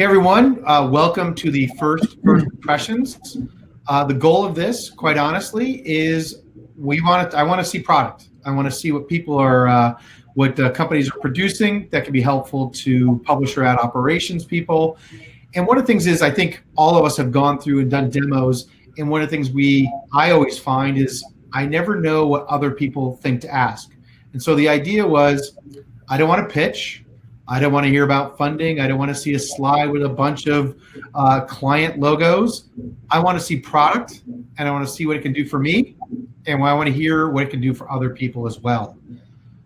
Hey everyone, welcome to the first impressions. The goal of this, quite honestly, is I want to see product. I want to see what people are, what companies are producing that can be helpful to publisher ad operations people. And one of the things is, I think all of us have gone through and done demos. And one of the things I always find is I never know what other people think to ask. And so the idea was, I don't want to pitch. I don't want to hear about funding. I don't want to see a slide with a bunch of client logos. I want to see product, and I want to see what it can do for me, and I want to hear what it can do for other people as well.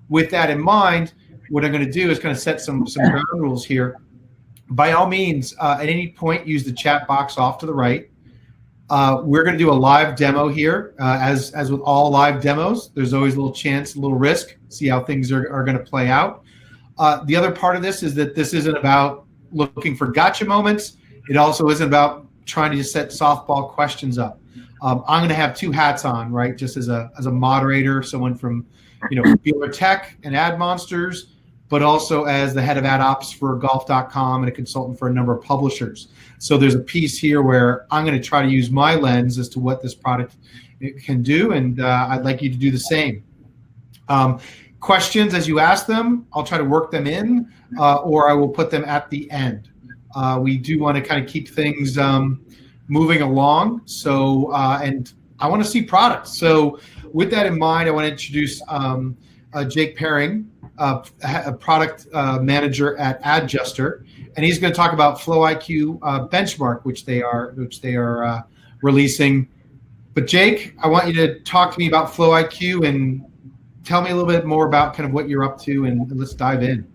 With that in mind, what I'm going to do is kind of set some ground rules here. By all means, at any point, use the chat box off to the right. We're going to do a live demo here. As with all live demos, there's always a little chance, a little risk, see how things are going to play out. The other part of this is that this isn't about looking for gotcha moments. It also isn't about trying to just set softball questions up. I'm going to have two hats on, right? Just as a moderator, someone from Beeler.Tech and Ad Monsters, but also as the head of ad ops for golf.com and a consultant for a number of publishers. So there's a piece here where I'm going to try to use my lens as to what this product can do, and I'd like you to do the same. Questions as you ask them, I'll try to work them in, or I will put them at the end. We do want to kind of keep things moving along. So, and I want to see products. So with that in mind, I want to introduce Jake Paring, a product manager at Adjuster, and he's going to talk about FlowIQ benchmark, which they are releasing. But Jake, I want you to talk to me about FlowIQ and tell me a little bit more about kind of what you're up to, and let's dive in.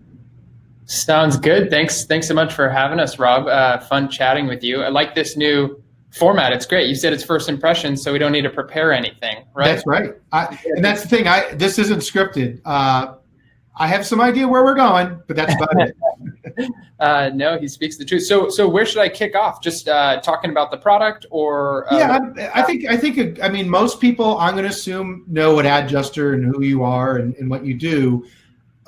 Sounds good. Thanks so much for having us, Rob. Fun chatting with you. I like this new format. It's great. You said it's first impressions, so we don't need to prepare anything, right? That's right. And that's the thing. This isn't scripted. I have some idea where we're going, but that's about it. No, he speaks the truth. So where should I kick off? Just talking about the product, or I think most people, I'm going to assume, know what Adjuster and who you are and what you do.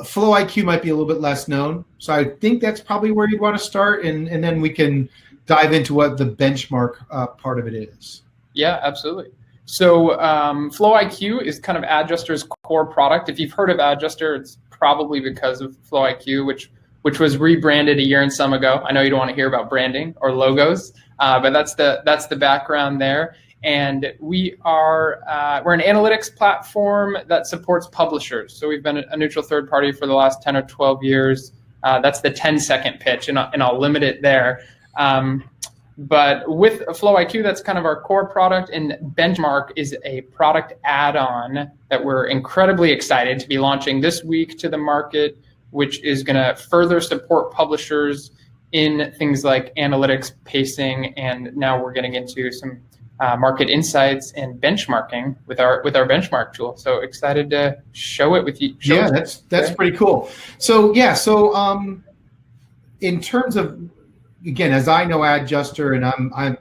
FlowIQ might be a little bit less known, so I think that's probably where you'd want to start, and then we can dive into what the benchmark part of it is. Yeah, absolutely. So FlowIQ is kind of Adjuster's core product. If you've heard of Adjuster, it's probably because of FlowIQ, which was rebranded a year and some ago. I know you don't want to hear about branding or logos, but that's the background there. And we're an analytics platform that supports publishers. So we've been a neutral third party for the last 10 or 12 years. That's the 10-second pitch, and I'll limit it there. But with FlowIQ, that's kind of our core product, and Benchmark is a product add-on that we're incredibly excited to be launching this week to the market, which is going to further support publishers in things like analytics, pacing, and now we're getting into some market insights and benchmarking with our benchmark tool. So excited to show it with you. Yeah, that's pretty cool. So in terms of, again, as I know Adjuster, and I'm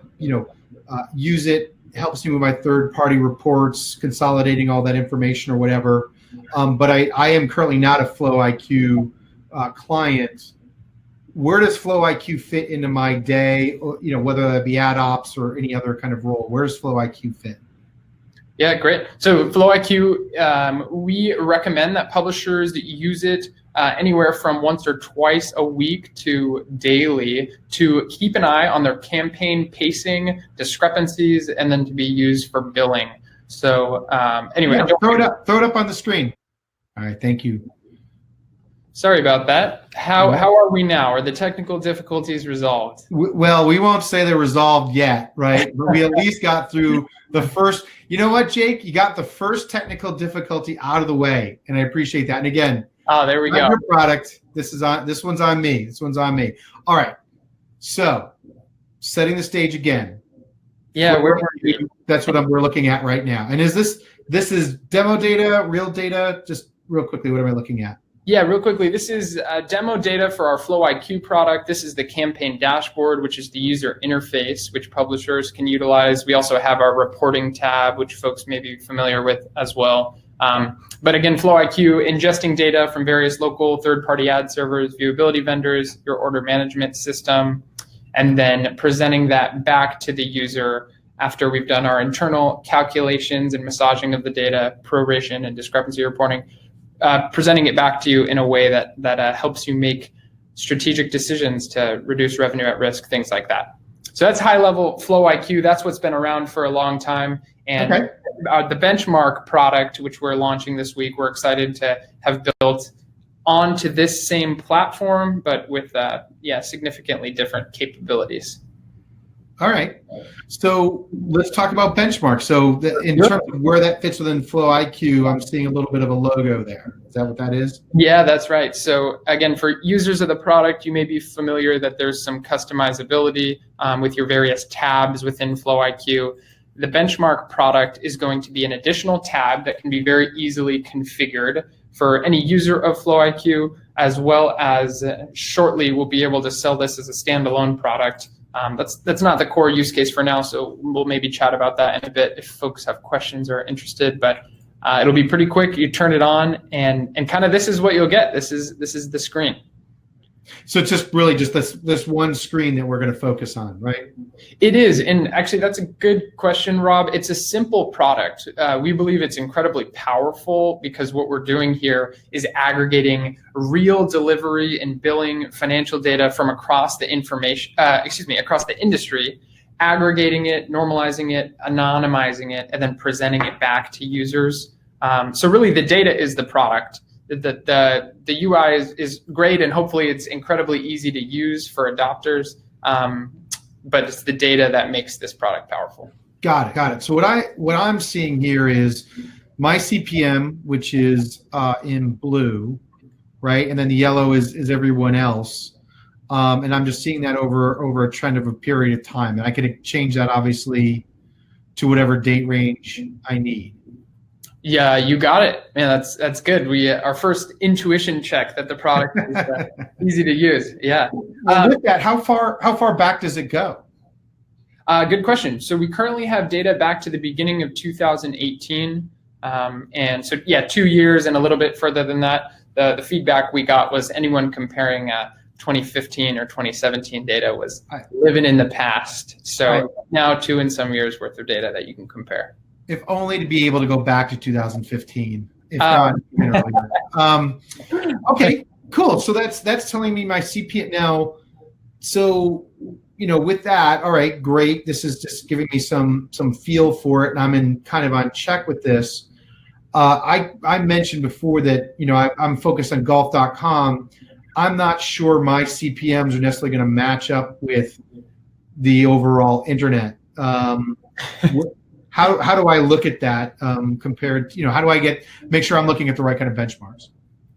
use it, helps me with my third-party reports, consolidating all that information or whatever. But I am currently not a FlowIQ client. Where does FlowIQ fit into my day? Whether that be ad ops or any other kind of role, where does FlowIQ fit? Yeah, great. So FlowIQ, we recommend that publishers use it anywhere from once or twice a week to daily to keep an eye on their campaign pacing, discrepancies, and then to be used for billing. So anyway, throw it up on the screen. All right, thank you. Sorry about that. How are we now? Are the technical difficulties resolved? Well, we won't say they're resolved yet, right? But we at least got through the first. You know what, Jake? You got the first technical difficulty out of the way, and I appreciate that. And again, there we go. Your product. This one's on me. This one's on me. All right. So, setting the stage again. Yeah, that's what we're looking at right now. And is this is demo data, real data? Just real quickly, what am I looking at? Yeah, real quickly, this is demo data for our FlowIQ product. This is the campaign dashboard, which is the user interface, which publishers can utilize. We also have our reporting tab, which folks may be familiar with as well. But again, FlowIQ, ingesting data from various local third-party ad servers, viewability vendors, your order management system, and then presenting that back to the user after we've done our internal calculations and massaging of the data, proration and discrepancy reporting, presenting it back to you in a way that helps you make strategic decisions to reduce revenue at risk, things like that. So that's high-level FlowIQ. That's what's been around for a long time. And the benchmark product, which we're launching this week, we're excited to have built onto this same platform, but with significantly different capabilities. All right. So let's talk about benchmark. So in terms of where that fits within FlowIQ, I'm seeing a little bit of a logo there. Is that what that is? Yeah, that's right. So again, for users of the product, you may be familiar that there's some customizability with your various tabs within FlowIQ. The benchmark product is going to be an additional tab that can be very easily configured for any user of FlowIQ, as well as shortly we'll be able to sell this as a standalone product. That's not the core use case for now, so we'll maybe chat about that in a bit if folks have questions or are interested. But it'll be pretty quick. You turn it on, and kind of this is what you'll get. This is the screen. So it's just really just this one screen that we're going to focus on, right? It is, and actually that's a good question, Rob. It's a simple product. We believe it's incredibly powerful because what we're doing here is aggregating real delivery and billing financial data from across the across the industry, aggregating it, normalizing it, anonymizing it, and then presenting it back to users. So really the data is the product. The UI is great, and hopefully it's incredibly easy to use for adopters, but it's the data that makes this product powerful. Got it. So what I'm seeing here is my CPM, which is in blue, right, and then the yellow is everyone else, and I'm just seeing that over a trend of a period of time, and I can change that obviously to whatever date range I need. Yeah, you got it, man. That's good. Our first intuition check that the product is easy to use. Yeah. With that, how far back does it go? Good question. So we currently have data back to the beginning of 2018, and so 2 years and a little bit further than that. The feedback we got was anyone comparing 2015 or 2017 data was living in the past. So now 2 and some years worth of data that you can compare. If only to be able to go back to 2015. If not, okay, cool. So that's telling me my CPM now. So with that, all right, great. This is just giving me some feel for it, and I'm kind of on check with this. I mentioned before that I'm focused on golf.com. I'm not sure my CPMs are necessarily going to match up with the overall internet. How do I look at that compared? How do I make sure I'm looking at the right kind of benchmarks?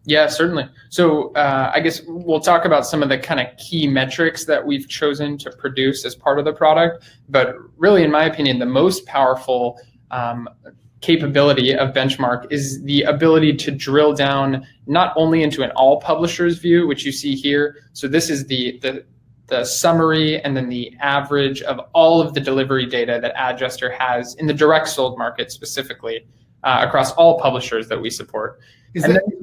Yeah, certainly. So I guess we'll talk about some of the kind of key metrics that we've chosen to produce as part of the product. But really, in my opinion, the most powerful capability of benchmark is the ability to drill down not only into an all publishers view, which you see here. So this is the summary and then the average of all of the delivery data that Adjuster has in the direct sold market specifically across all publishers that we support.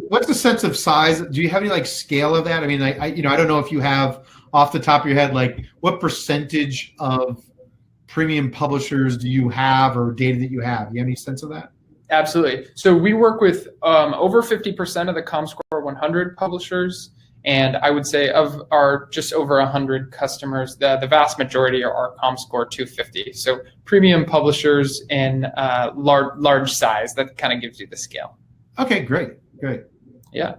What's the sense of size? Do you have any scale of that? I mean, I don't know if you have off the top of your head, what percentage of premium publishers do you have or data that you have? Do you have any sense of that? Absolutely. So we work with over 50% of the ComScore 100 publishers. And I would say of our just over 100 customers, the vast majority are ComScore 250. So premium publishers in large size, that kind of gives you the scale. Okay, great. Yeah.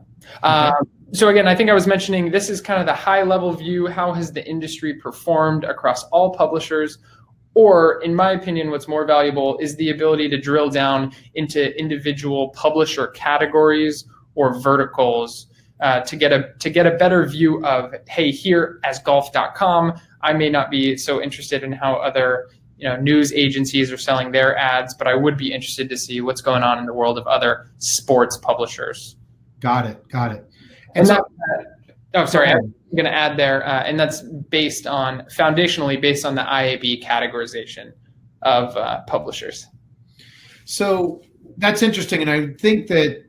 So again, I think I was mentioning this is kind of the high level view. How has the industry performed across all publishers? Or in my opinion, what's more valuable is the ability to drill down into individual publisher categories or verticals to get a better view of, hey, here as golf.com, I may not be so interested in how other news agencies are selling their ads, but I would be interested to see what's going on in the world of other sports publishers. Got it. And so, I'm going to add there, and that's foundationally based on the IAB categorization of publishers. So that's interesting, and I think that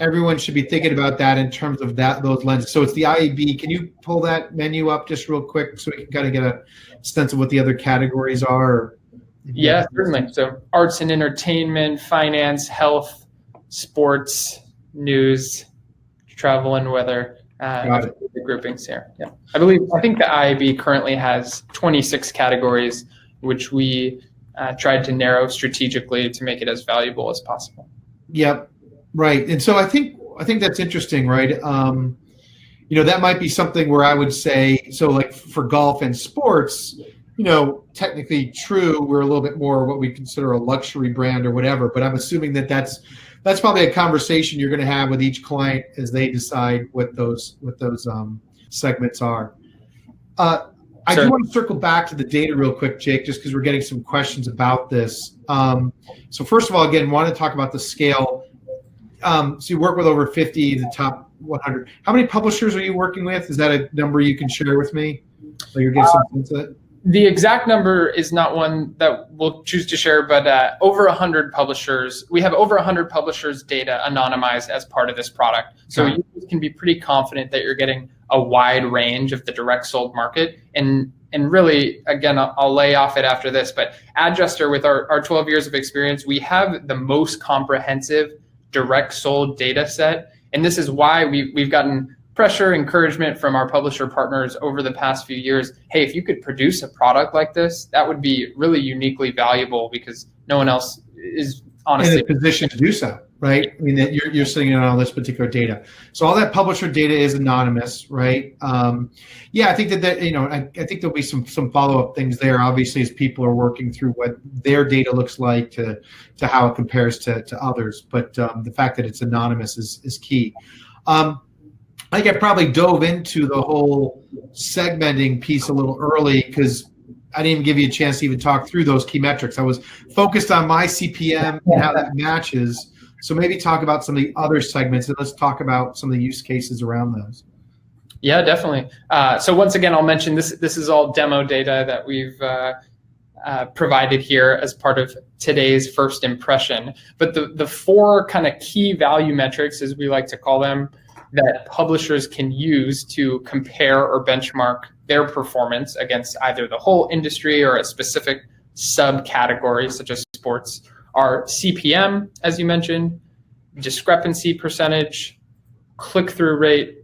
everyone should be thinking about that in terms of those lenses. So it's the IAB. Can you pull that menu up just real quick so we can kind of get a sense of what the other categories are? Yeah, certainly. So arts and entertainment, finance, health, sports, news, travel and weather. The groupings here. Yeah, I think the IAB currently has 26 categories, which we tried to narrow strategically to make it as valuable as possible. Yep. Right. And so I think that's interesting, right? That might be something where I would say, so like for golf and sports, technically true, we're a little bit more what we consider a luxury brand or whatever, but I'm assuming that's probably a conversation you're going to have with each client as they decide what those segments are. I do want to circle back to the data real quick, Jake, just because we're getting some questions about this. So first of all, again, want to talk about the scale. So you work with over 50, the top 100. How many publishers are you working with? Is that a number you can share with me? So you're getting some sense of it? The exact number is not one that we'll choose to share, but over 100 publishers. We have over 100 publishers' data anonymized as part of this product. So you can be pretty confident that you're getting a wide range of the direct sold market. And really, again, I'll lay off it after this, but Adjuster, with our 12 years of experience, we have the most comprehensive direct sold data set. And this is why we've gotten pressure, encouragement from our publisher partners over the past few years. Hey, if you could produce a product like this, that would be really uniquely valuable because no one else is honestly in a position to do so, right? I mean, that you're sitting on all this particular data. So all that publisher data is anonymous, right? I think that I think there'll be some follow-up things there, obviously, as people are working through what their data looks like to how it compares to others. But the fact that it's anonymous is key. I think I probably dove into the whole segmenting piece a little early because I didn't even give you a chance to even talk through those key metrics. I was focused on my CPM and how that matches. So maybe talk about some of the other segments and let's talk about some of the use cases around those. Yeah, definitely. So once again, I'll mention this is all demo data that we've provided here as part of today's first impression. But the four kind of key value metrics, as we like to call them, that publishers can use to compare or benchmark their performance against either the whole industry or a specific subcategory, such as sports, are CPM, as you mentioned, discrepancy percentage, click-through rate,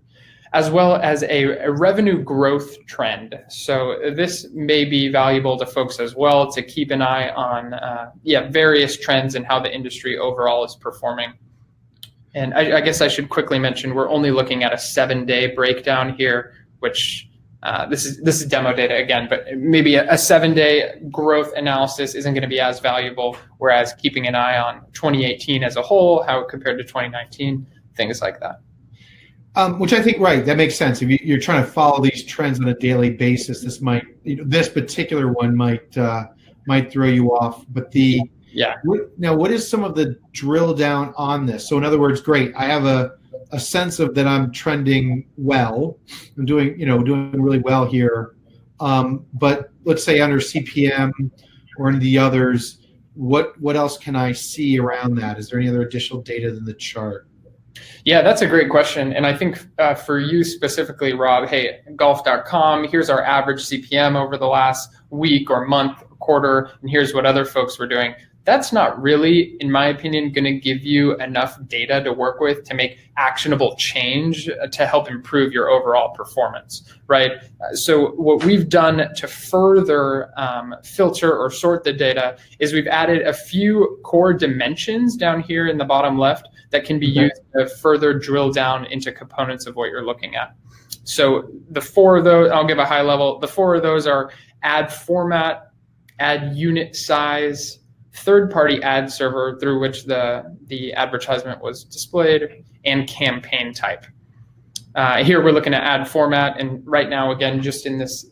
as well as a revenue growth trend. So this may be valuable to folks as well to keep an eye on various trends and how the industry overall is performing. And I guess I should quickly mention we're only looking at a 7-day breakdown here, which this is demo data again, but maybe a 7-day growth analysis isn't going to be as valuable, whereas keeping an eye on 2018 as a whole, how it compared to 2019, things like that. Which I think, right, that makes sense. If you're trying to follow these trends on a daily basis, this particular one might throw you off. But what is some of the drill down on this? So in other words, great, I have a sense of that I'm trending well. I'm doing really well here. But let's say under CPM or in the others, what else can I see around that? Is there any other additional data than the chart? Yeah, that's a great question. And I think for you specifically, Rob, hey, golf.com, here's our average CPM over the last week or month, or quarter, and here's what other folks were doing. That's not really, in my opinion, going to give you enough data to work with to make actionable change to help improve your overall performance, right? So what we've done to further filter or sort the data is we've added a few core dimensions down here in the bottom left that can be used to further drill down into components of what you're looking at. So the four of those, I'll give a high level. The four of those are ad format, ad unit size, third-party ad server through which the advertisement was displayed, and campaign type. Here we're looking at ad format, and right now, again, just in this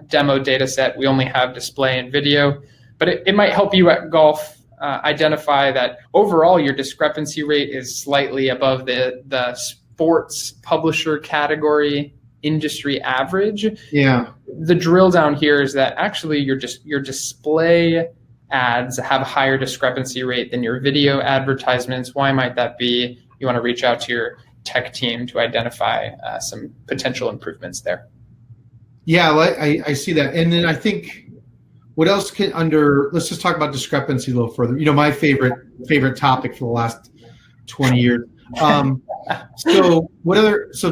demo data set, we only have display and video, but it might help you at golf identify that overall your discrepancy rate is slightly above the sports publisher category industry average. Yeah. The drill down here is that actually your display ads have a higher discrepancy rate than your video advertisements. Why might that be? You want to reach out to your tech team to identify some potential improvements there. Yeah, well, I see that. And then I think what else can let's just talk about discrepancy a little further. My favorite topic for the last 20 years. So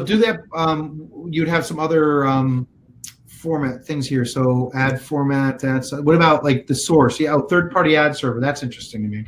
do that, you'd have some other format things here. So ad format, what about like the source? Yeah, third-party ad server. That's interesting to me.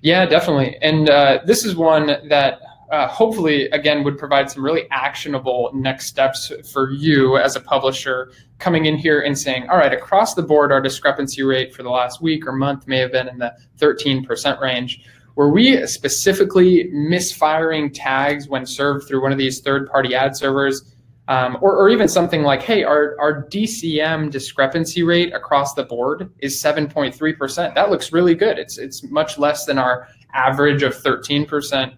Yeah, definitely. And this is one that hopefully, again, would provide some really actionable next steps for you as a publisher coming in here and saying, all right, across the board, our discrepancy rate for the last week or month may have been in the 13% range. Were we specifically misfiring tags when served through one of these third-party ad servers? Or even something like, hey, our DCM discrepancy rate across the board is 7.3%. That looks really good. It's much less than our average of 13%.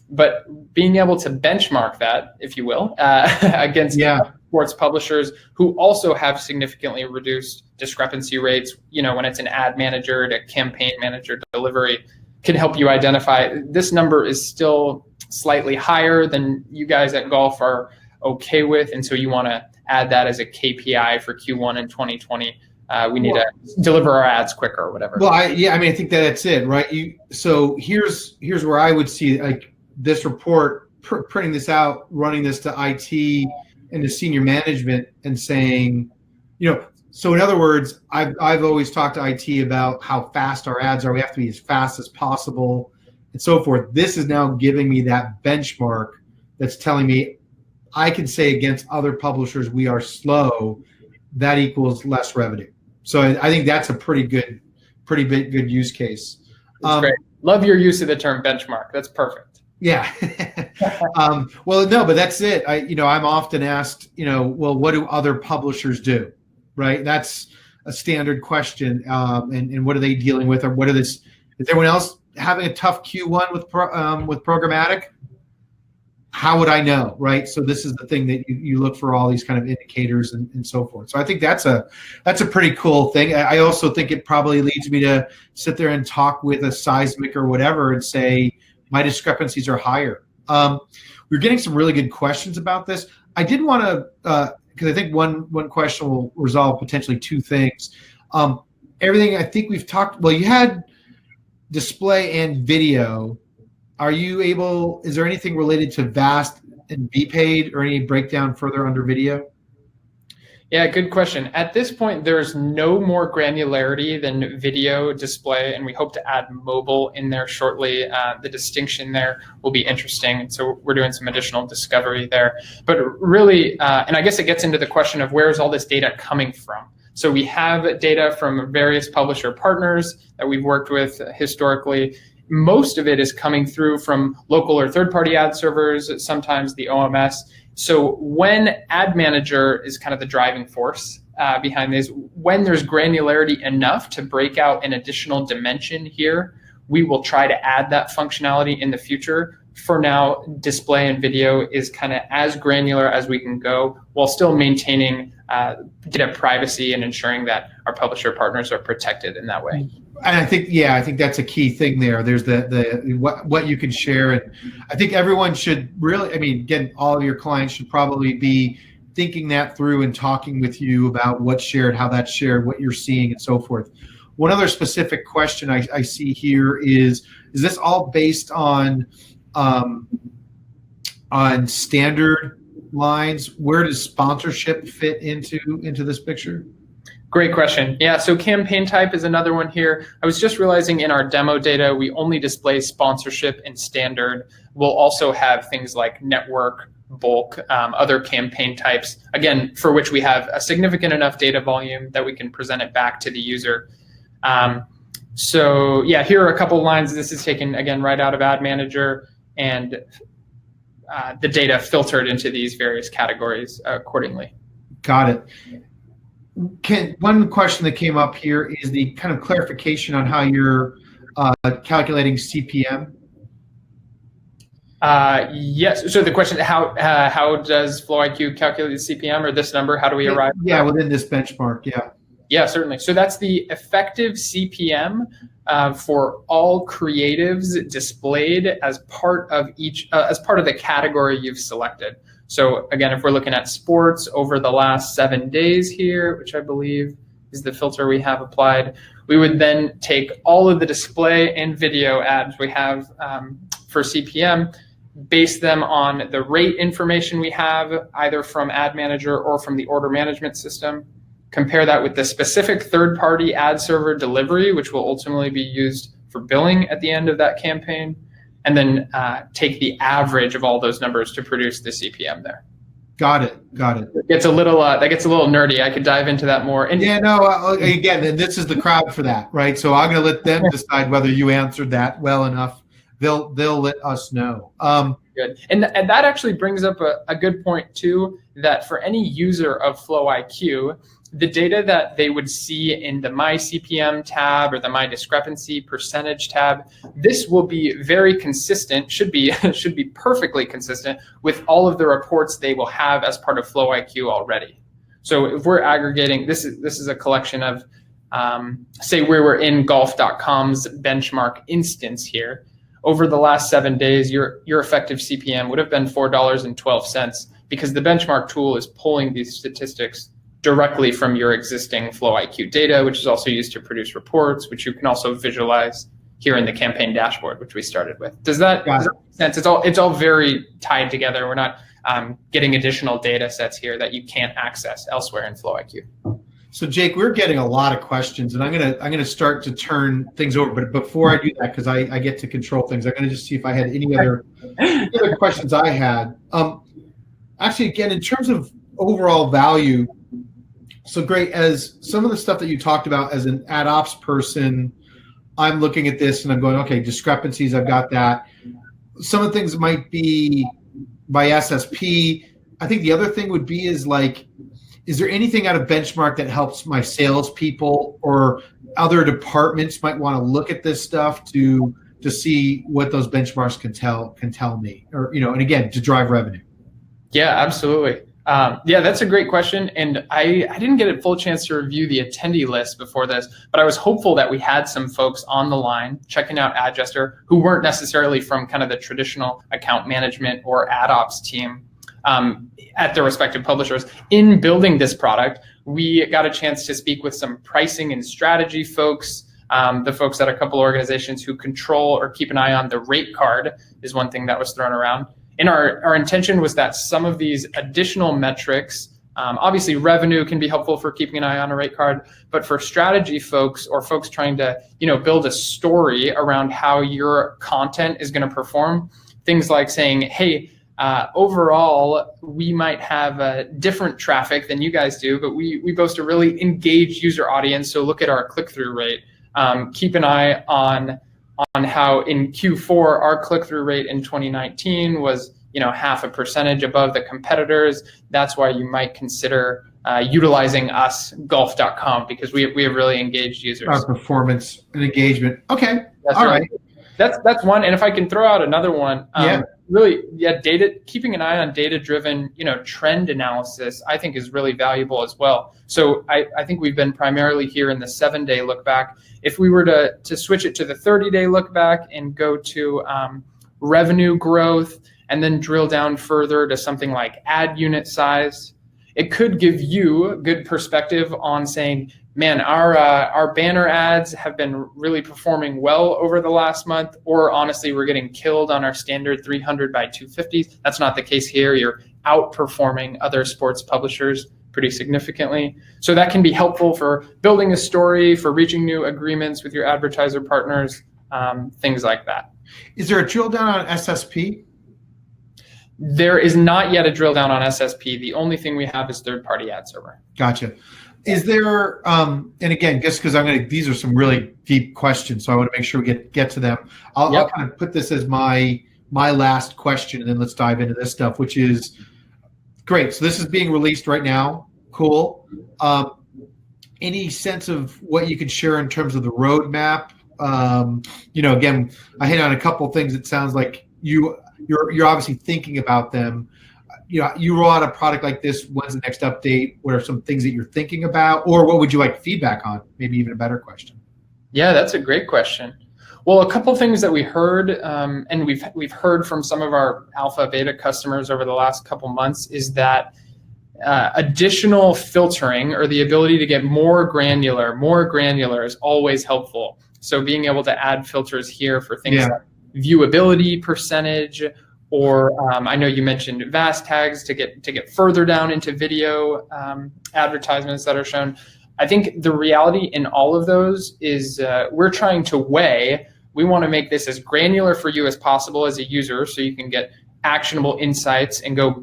But being able to benchmark that, if you will, against sports publishers who also have significantly reduced discrepancy rates, when it's an ad manager to campaign manager delivery, can help you identify this number is still slightly higher than you guys at Golf are okay with, and so you want to add that as a KPI for Q1 in 2020. We need to deliver our ads quicker or whatever. Well, I think that's it, right? So here's where I would see like this report, printing this out, running this to IT and to senior management, and saying, so in other words, I've always talked to IT about how fast our ads are. We have to be as fast as possible, and so forth. This is now giving me that benchmark that's telling me I can say against other publishers we are slow. That equals less revenue. So I think that's a pretty good use case. That's great. Love your use of the term benchmark. That's perfect. Yeah. Well, no, but that's it. I'm often asked, well, what do other publishers do? Right. That's a standard question. And what are they dealing with, or is everyone else having a tough Q1 with programmatic? How would I know, right? So this is the thing that you look for all these kind of indicators and so forth. So I think that's a pretty cool thing. I also think it probably leads me to sit there and talk with a seismic or whatever and say my discrepancies are higher. We're getting some really good questions about this. I did want to, because I think one question will resolve potentially two things. Everything I think we've talked. Well, you had display and video. Is there anything related to VAST and BPaid, or any breakdown further under video? Yeah, good question. At this point, there's no more granularity than video, display, and we hope to add mobile in there shortly. The distinction there will be interesting. So we're doing some additional discovery there. But really, and I guess it gets into the question of where is all this data coming from? So we have data from various publisher partners that we've worked with historically. Most of it is coming through from local or third-party ad servers, sometimes the OMS. So when Ad Manager is kind of the driving force behind this, when there's granularity enough to break out an additional dimension here, we will try to add that functionality in the future. For now, display and video is kind of as granular as we can go, while still maintaining data privacy and ensuring that our publisher partners are protected in that way. And I think that's a key thing there. There's the what you can share, and I think everyone should really. Again, all of your clients should probably be thinking that through and talking with you about what's shared, how that's shared, what you're seeing, and so forth. One other specific question I see here is this all based on standard lines? Where does sponsorship fit into this picture? Great question. Yeah, so campaign type is another one here. I was just realizing in our demo data, we only display sponsorship and standard. We'll also have things like network, bulk, other campaign types, again, for which we have a significant enough data volume that we can present it back to the user. So yeah, here are a couple lines. This is taken, again, right out of Ad Manager, and the data filtered into these various categories accordingly. Got it. One question that came up here is the kind of clarification on how you're calculating CPM. Yes. So the question: how does FlowIQ calculate the CPM, or this number? How do we arrive? Yeah, within this benchmark. Yeah. Yeah, certainly. So that's the effective CPM for all creatives displayed as part of the category you've selected. So again, if we're looking at sports over the last 7 days here, which I believe is the filter we have applied, we would then take all of the display and video ads we have for CPM, base them on the rate information we have either from Ad Manager or from the order management system, compare that with the specific third-party ad server delivery, which will ultimately be used for billing at the end of that campaign, and then take the average of all those numbers to produce the CPM there. Got it. It gets a little nerdy. I could dive into that more. And yeah, no. Again, this is the crowd for that, right? So I'm going to let them decide whether you answered that well enough. They'll let us know. Good. And that actually brings up a good point too, that for any user of FlowIQ, the data that they would see in the My CPM tab or the My Discrepancy percentage tab, this will be very consistent, should be perfectly consistent with all of the reports they will have as part of FlowIQ already. So if we're aggregating, this is a collection of, say we were in golf.com's benchmark instance here. Over the last 7 days, your effective CPM would have been $4.12 because the benchmark tool is pulling these statistics directly from your existing FlowIQ data, which is also used to produce reports, which you can also visualize here in the campaign dashboard, which we started with. Does that make sense? It's all very tied together. We're not getting additional data sets here that you can't access elsewhere in FlowIQ. So Jake, we're getting a lot of questions, and I'm gonna start to turn things over. But before I do that, because I get to control things, I'm gonna just see if I had any other questions I had. Actually, again, in terms of overall value, so great. As some of the stuff that you talked about as an ad ops person, I'm looking at this and I'm going, okay, discrepancies, I've got that. Some of the things might be by SSP. I think the other thing would be is like, is there anything out of benchmark that helps my salespeople or other departments might want to look at this stuff to see what those benchmarks can tell me, or and again, to drive revenue? Yeah, absolutely. Yeah, that's a great question. And I didn't get a full chance to review the attendee list before this, but I was hopeful that we had some folks on the line checking out Adjuster who weren't necessarily from kind of the traditional account management or ad ops team at their respective publishers. In building this product, we got a chance to speak with some pricing and strategy folks, the folks at a couple organizations who control or keep an eye on the rate card is one thing that was thrown around. And our intention was that some of these additional metrics, obviously revenue can be helpful for keeping an eye on a rate card, but for strategy folks or folks trying to build a story around how your content is going to perform, things like saying, hey, overall, we might have different traffic than you guys do, but we boast a really engaged user audience, so look at our click-through rate. Keep an eye on how in Q4 our click-through rate in 2019 was 0.5% above the competitors. That's why you might consider utilizing us, golf.com, because we have really engaged users. Our performance and engagement. Okay, that's all right. right. That's one. And if I can throw out another one, data, keeping an eye on data-driven, trend analysis, I think is really valuable as well. So I think we've been primarily here in the 7-day look back. If we were to switch it to the 30-day look back and go to revenue growth and then drill down further to something like ad unit size, it could give you a good perspective on saying, man, our banner ads have been really performing well over the last month, or honestly, we're getting killed on our standard 300 by 250. That's not the case here. You're outperforming other sports publishers pretty significantly. So that can be helpful for building a story, for reaching new agreements with your advertiser partners, things like that. Is there a drill down on SSP? There is not yet a drill down on SSP. The only thing we have is third-party ad server. Gotcha. Is there, and again, just because these are some really deep questions, so I want to make sure we get to them. I'll kind of put this as my last question, and then let's dive into this stuff, which is great. So this is being released right now. Cool. Any sense of what you could share in terms of the roadmap? Again, I hit on a couple things. It sounds like you're obviously thinking about them. you roll out a product like this, when's the next update? What are some things that you're thinking about, or what would you like feedback on? Maybe even a better question. Yeah, that's a great question. Well, a couple things that we heard, and we've heard from some of our alpha beta customers over the last couple months, is that additional filtering, or the ability to get more granular is always helpful. So being able to add filters here for things like viewability percentage, or I know you mentioned VAS tags to get further down into video advertisements that are shown. I think the reality in all of those is we're trying to weigh. We want to make this as granular for you as possible as a user, so you can get actionable insights and go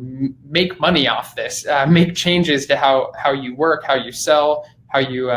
make money off this, make changes to how you work, how you sell, how you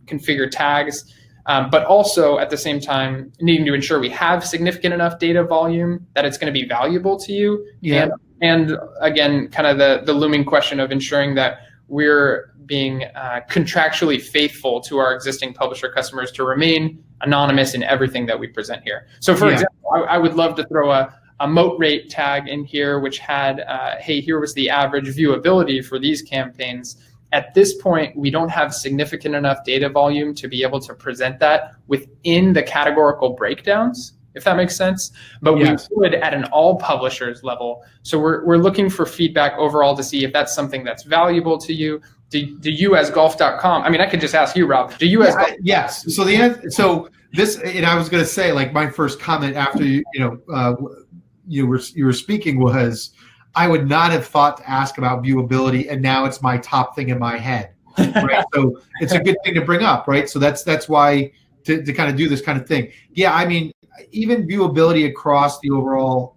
configure tags, but also at the same time needing to ensure we have significant enough data volume that it's going to be valuable to you. Yeah. And again, kind of the looming question of ensuring that we're being contractually faithful to our existing publisher customers to remain anonymous in everything that we present here. So for example, I would love to throw a moat rate tag in here, which had, hey, here was the average viewability for these campaigns. At this point, we don't have significant enough data volume to be able to present that within the categorical breakdowns, if that makes sense. But we would at an all publishers level. So we're looking for feedback overall to see if that's something that's valuable to you. Do you as golf.com, I mean, I could just ask you, Rob, do you as yes. So this, and I was going to say, like, my first comment after you were speaking was, I would not have thought to ask about viewability, and now it's my top thing in my head. Right? So it's a good thing to bring up, right? So that's why to kind of do this kind of thing. Yeah, I mean, even viewability across the overall,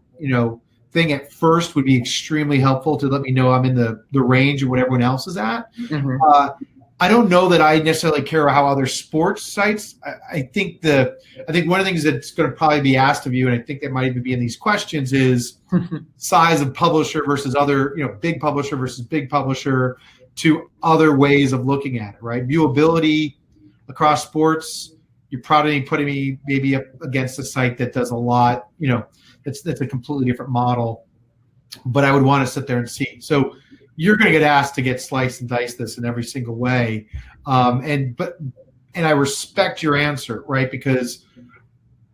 thing at first would be extremely helpful to let me know I'm in the range of what everyone else is at. Mm-hmm. I don't know that I necessarily care how other sports sites. I think one of the things that's going to probably be asked of you, and I think that might even be in these questions, is size of publisher versus other, big publisher versus big publisher, to other ways of looking at it, right? Viewability across sports, you're probably putting me maybe up against a site that does a lot, that's a completely different model, but I would want to sit there and see. So you're going to get asked to get slice and dice this in every single way. And I respect your answer, right? Because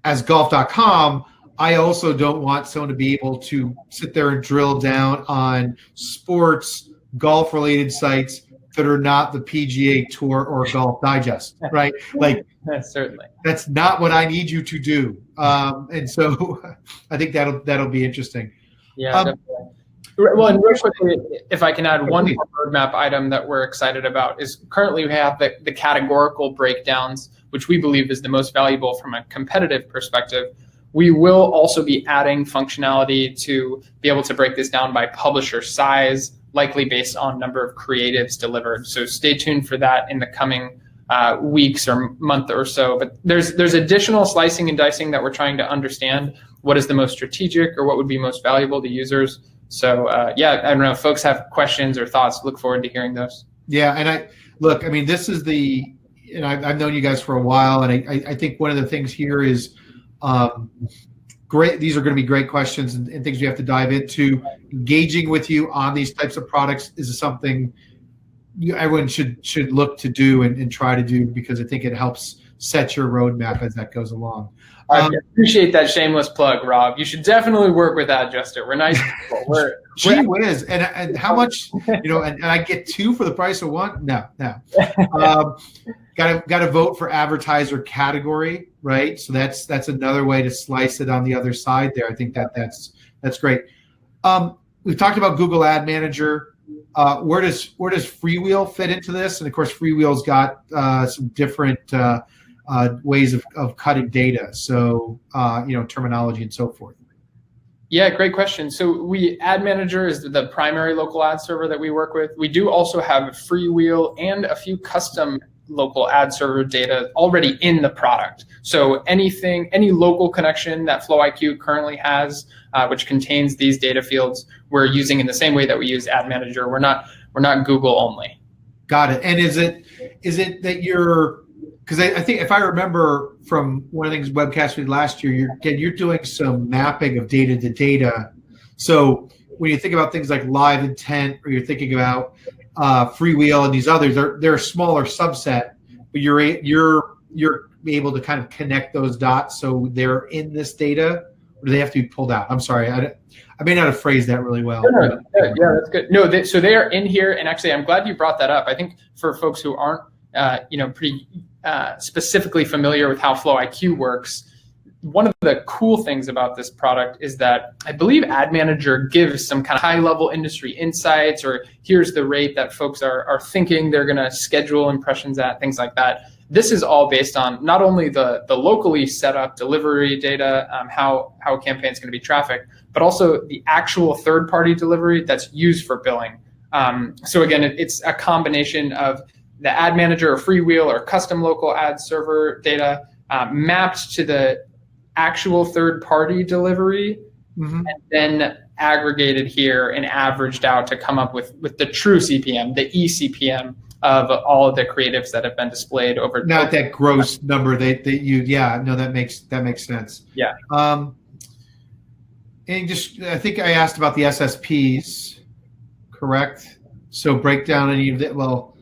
as golf.com, I also don't want someone to be able to sit there and drill down on sports, golf related sites that are not the PGA Tour or Golf Digest, right? Like, certainly, that's not what I need you to do. And so I think that'll be interesting. Yeah, definitely. Well, and real quickly, if I can add one more roadmap item that we're excited about, is currently we have the categorical breakdowns, which we believe is the most valuable from a competitive perspective. We will also be adding functionality to be able to break this down by publisher size, likely based on number of creatives delivered. So stay tuned for that in the coming weeks or month or so. But there's additional slicing and dicing that we're trying to understand what is the most strategic or what would be most valuable to users. So I don't know if folks have questions or thoughts. Look forward to hearing those. Yeah, and this is and I've known you guys for a while, and I think one of the things here is great. These are going to be great questions and things we have to dive into. Engaging with you on these types of products is something everyone should look to do and try to do, because I think it helps set your roadmap as that goes along. I appreciate that shameless plug, Rob. You should definitely work with Adjuster. We're nice people. Gee whiz. And how much, and I get 2 for the price of 1? No. Got to vote for advertiser category, right? So that's another way to slice it on the other side there. I think that's great. We've talked about Google Ad Manager. Where does Freewheel fit into this? And of course, Freewheel's got some different ways of cutting data, so terminology and so forth. Yeah, great question. So Ad Manager is the primary local ad server that we work with. We do also have Freewheel and a few custom local ad server data already in the product. So any local connection that FlowIQ currently has, which contains these data fields, we're using in the same way that we use Ad Manager. We're not Google only. Got it. And is it that you're, because I think if I remember from one of the things webcast we did last year, you're doing some mapping of data to data. So when you think about things like live intent, or you're thinking about freewheel and these others, they're a smaller subset, but you're able to kind of connect those dots so they're in this data, or do they have to be pulled out? I'm sorry, I may not have phrased that really well. No, yeah, that's good. No, so they are in here, and actually, I'm glad you brought that up. I think for folks who aren't, pretty specifically familiar with how Flow IQ works, one of the cool things about this product is that I believe Ad Manager gives some kind of high-level industry insights, or here's the rate that folks are thinking they're going to schedule impressions at, things like that. This is all based on not only the locally set up delivery data, how a campaign is going to be trafficked, but also the actual third-party delivery that's used for billing. So again, it's a combination of the Ad Manager or Freewheel or custom local ad server data mapped to the actual third-party delivery, and then aggregated here and averaged out to come up with the true CPM, the eCPM of all of the creatives that have been displayed over. Not that gross number that you, that makes sense. Yeah. And just, I think I asked about the SSPs, correct? So break down any of that. Well,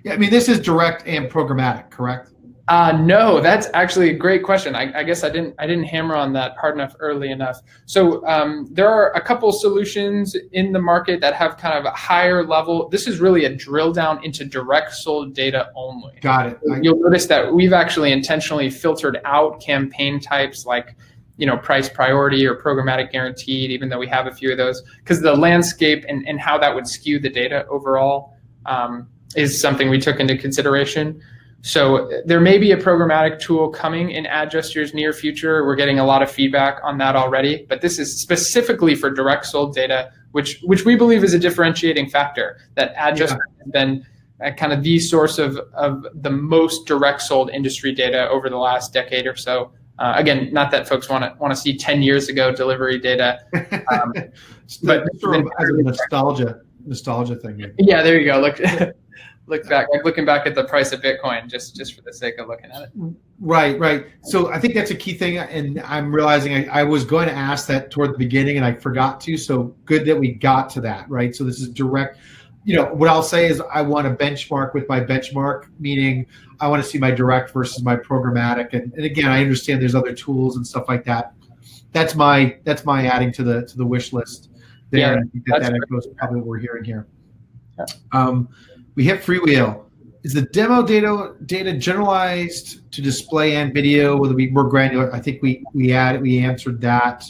yeah, I mean, this is direct and programmatic, correct? No, that's actually a great question. I guess I didn't hammer on that hard enough early enough. So there are a couple solutions in the market that have kind of a higher level. This is really a drill down into direct sold data only. Got it. You'll notice that we've actually intentionally filtered out campaign types like, price priority or programmatic guaranteed, even though we have a few of those, because the landscape and how that would skew the data overall is something we took into consideration. So there may be a programmatic tool coming in Adjuster's near future. We're getting a lot of feedback on that already, but this is specifically for direct sold data, which we believe is a differentiating factor, that Adjuster has been kind of the source of the most direct sold industry data over the last decade or so. Again, not that folks want to see 10 years ago delivery data, but as a nostalgia thing. Yeah, there you go. Look back, like looking back at the price of Bitcoin, just for the sake of looking at it. Right. So I think that's a key thing, and I'm realizing I was going to ask that toward the beginning, and I forgot to. So good that we got to that, right? So this is direct. What I'll say is I want to benchmark with my benchmark, meaning I want to see my direct versus my programmatic. And again, I understand there's other tools and stuff like that. That's my adding to the wish list there. Yeah, and I think that echoes probably what we're hearing here. Yeah. We hit Freewheel. Is the demo data generalized to display and video? Will it be more granular? I think we answered that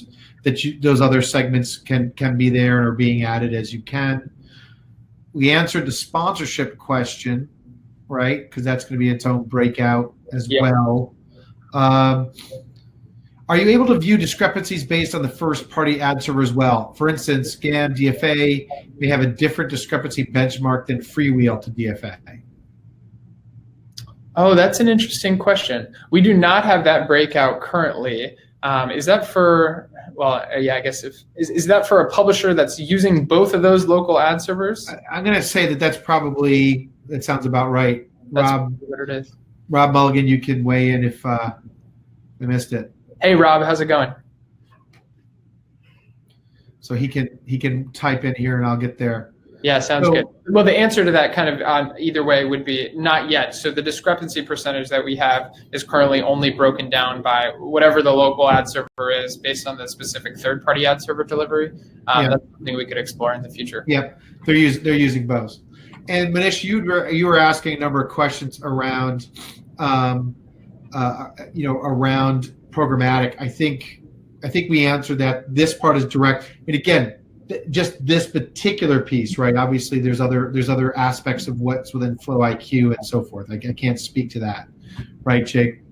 those other segments can be there and are being added as you can. We answered the sponsorship question, right? Because that's going to be its own breakout as well. Are you able to view discrepancies based on the first-party ad server as well? For instance, SCAM DFA may have a different discrepancy benchmark than Freewheel to DFA. Oh, that's an interesting question. We do not have that breakout currently. Is that for? Well, I guess is that for a publisher that's using both of those local ad servers? I'm going to say that sounds about right. That's Rob, what it is. Rob Mulligan, you can weigh in if we missed it. Hey, Rob, how's it going? So he can type in here and I'll get there. Yeah, sounds good. Well, the answer to that kind of either way would be not yet. So the discrepancy percentage that we have is currently only broken down by whatever the local ad server is based on the specific third-party ad server delivery. That's something we could explore in the future. Yep, they're using both. And Manish, you were asking a number of questions around, around programmatic. I think we answered that. This part is direct. And again, just this particular piece, right? Obviously, there's other aspects of what's within Flow IQ and so forth. I can't speak to that, right, Jake?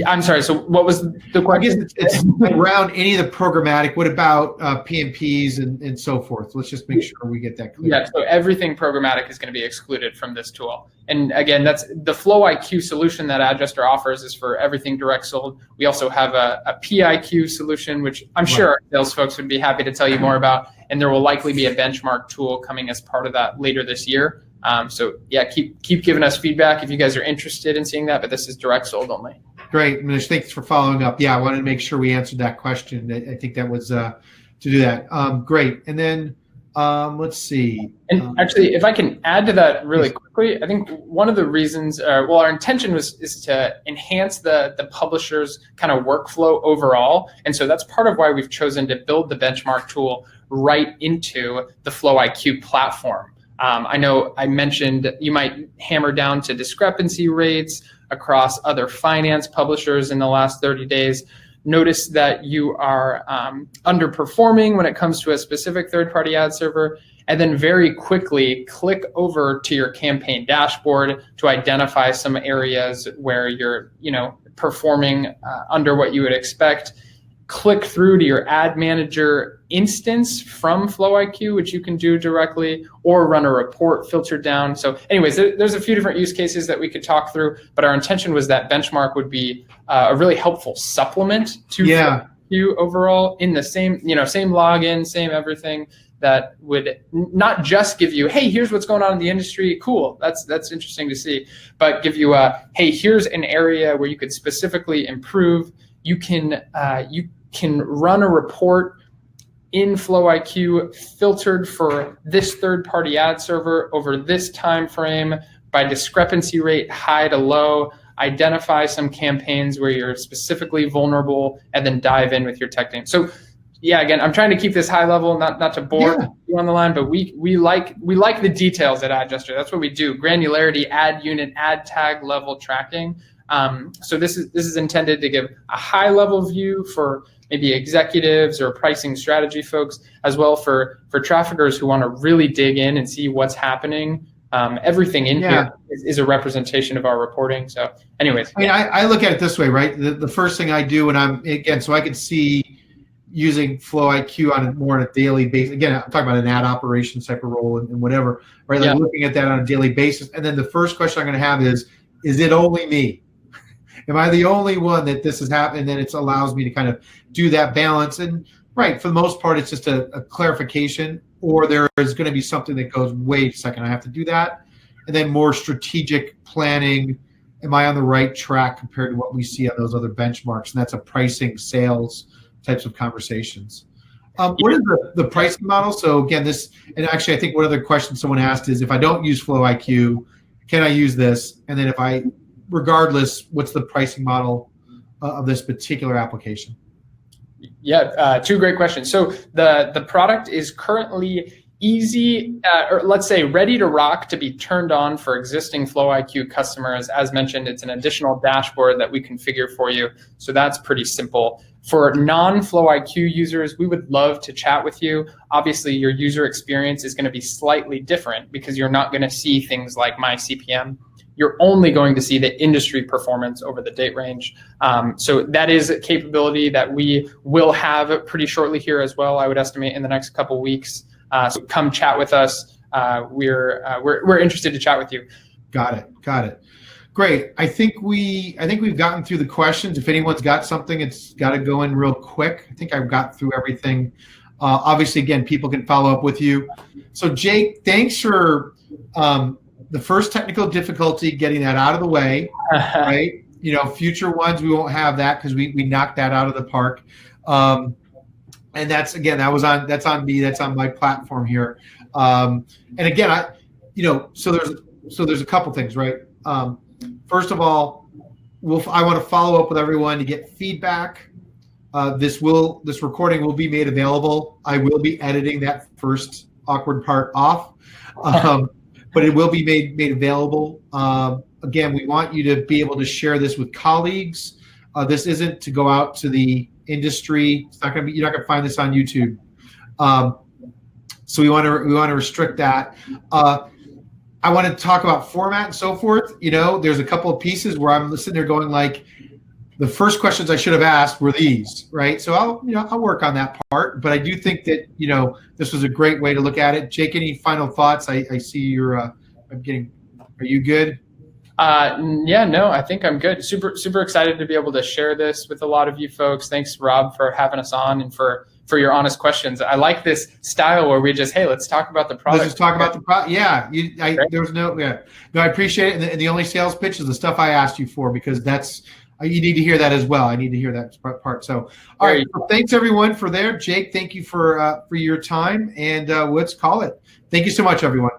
I'm sorry. So what was the question? I guess it's around any of the programmatic. What about PMPs and so forth? Let's just make sure we get that clear. Yeah. So everything programmatic is going to be excluded from this tool. And again, that's the Flow IQ solution that Adjuster offers is for everything direct sold. We also have a PIQ solution, which I'm sure our sales folks would be happy to tell you more about. And there will likely be a benchmark tool coming as part of that later this year. So yeah, keep giving us feedback if you guys are interested in seeing that, but this is direct sold only. Great, Manish, thanks for following up. Yeah, I wanted to make sure we answered that question. I think that was to do that. Great. And then let's see. And actually, if I can add to that really quickly, I think one of the reasons, our intention is to enhance the publisher's kind of workflow overall. And so that's part of why we've chosen to build the benchmark tool right into the Flow IQ platform. I know I mentioned you might hammer down to discrepancy rates across other finance publishers in the last 30 days. Notice that you are underperforming when it comes to a specific third-party ad server, and then very quickly click over to your campaign dashboard to identify some areas where you're, performing under what you would expect. Click through to your ad manager instance from Flow IQ, which you can do directly, or run a report filtered down. So anyways, there's a few different use cases that we could talk through, but our intention was that benchmark would be a really helpful supplement to Flow IQ overall in the same, same login, same everything, that would not just give you, hey, here's what's going on in the industry, cool, that's interesting to see, but give you hey, here's an area where you could specifically improve. You can run a report in Flow IQ filtered for this third-party ad server over this time frame by discrepancy rate, high to low, identify some campaigns where you're specifically vulnerable, and then dive in with your tech team. So yeah, again, I'm trying to keep this high level, not to bore you on the line, but we like the details at Adjuster. That's what we do: granularity, ad unit, ad tag level tracking. So this is intended to give a high level view for maybe executives or pricing strategy folks, as well for traffickers who want to really dig in and see what's happening. Everything in here is a representation of our reporting. So anyways. I mean, I look at it this way, right? The first thing I do when so I can see using Flow IQ on a daily basis. Again, I'm talking about an ad operations type of role and whatever, right? Like looking at that on a daily basis. And then the first question I'm going to have is it only me? Am I the only one that this has happened? And then it allows me to kind of do that balance. And right, for the most part, it's just a clarification, or there is going to be something that goes, wait a second, I have to do that. And then more strategic planning. Am I on the right track compared to what we see on those other benchmarks? And that's a pricing, sales types of conversations. What is the pricing model? So again, and actually I think one other question someone asked is, if I don't use Flow IQ, can I use this? And then regardless, what's the pricing model of this particular application? Yeah, two great questions. So the product is currently easy, or let's say ready to rock, to be turned on for existing Flow IQ customers. As mentioned, it's an additional dashboard that we configure for you. So that's pretty simple. For non-Flow IQ users, we would love to chat with you. Obviously, your user experience is going to be slightly different because you're not going to see things like my CPM. You're only going to see the industry performance over the date range. So that is a capability that we will have pretty shortly here as well, I would estimate in the next couple weeks. So come chat with us. We're interested to chat with you. Got it. Great. I think we've gotten through the questions. If anyone's got something, it's got to go in real quick. I think I've got through everything. Obviously, again, people can follow up with you. So Jake, thanks for the first technical difficulty, getting that out of the way, right? Future ones, we won't have that because we knocked that out of the park. And that's on me, that's on my platform here. And again, so there's a couple things, right? First of all, I want to follow up with everyone to get feedback. This recording will be made available. I will be editing that first awkward part off. But it will be made available. Again, we want you to be able to share this with colleagues. This isn't to go out to the industry. You're not going to find this on YouTube. So we want to restrict that. I want to talk about format and so forth. There's a couple of pieces where I'm sitting there going like, the first questions I should have asked were these, right? So I'll work on that part, but I do think that, this was a great way to look at it. Jake, any final thoughts? I see you're, are you good? Yeah, no, I think I'm good. Super excited to be able to share this with a lot of you folks. Thanks, Rob, for having us on and for for your honest questions. I like this style where we just, hey, let's talk about the product. Let's just talk about the product. Yeah, there's no. Yeah, no, I appreciate it. And the only sales pitch is the stuff I asked you for, because that's you need to hear that as well. I need to hear that part. So, all right. So thanks everyone for there. Jake, thank you for your time, and let's call it. Thank you so much, everyone.